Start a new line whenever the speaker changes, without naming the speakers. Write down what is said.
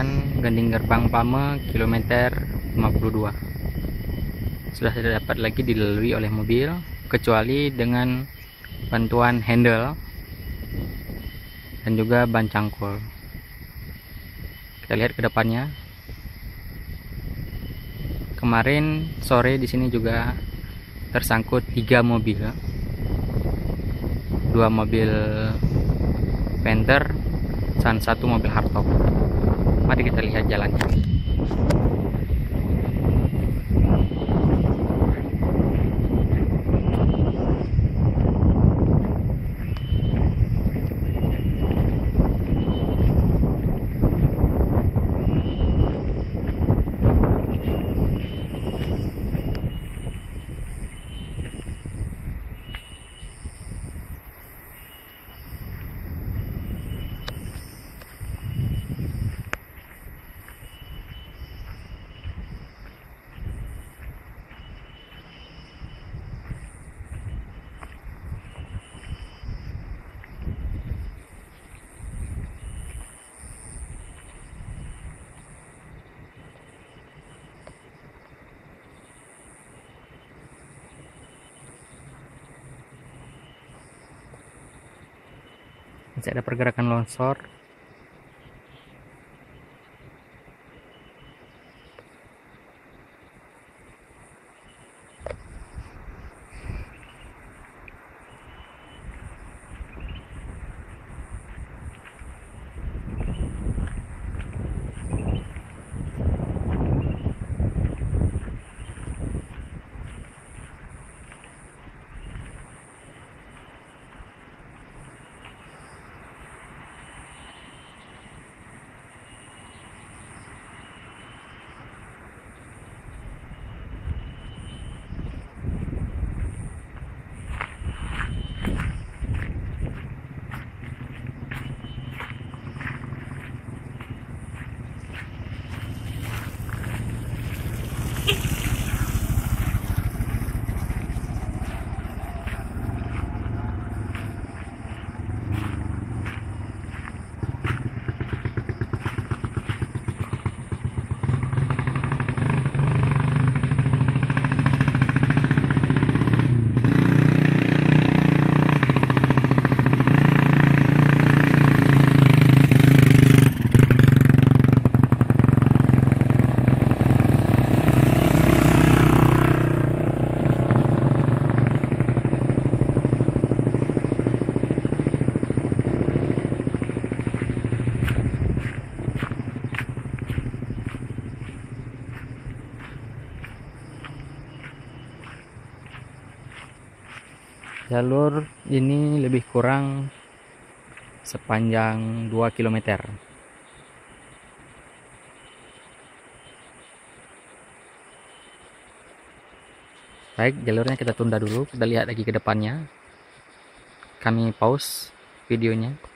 jalan Gending Gerbang Pame kilometer 52. Sudah tidak dapat lagi dilalui oleh mobil kecuali dengan bantuan handle dan juga ban cangkul. Kita lihat ke depannya. Kemarin sore di sini juga tersangkut 3 mobil. 2 mobil Panther dan 1 mobil hardtop. Mari kita lihat jalannya. Masih ada pergerakan longsor. Jalur ini lebih kurang sepanjang 2 km. Baik, jalurnya kita tunda dulu, kita lihat lagi ke depannya. Kami pause videonya.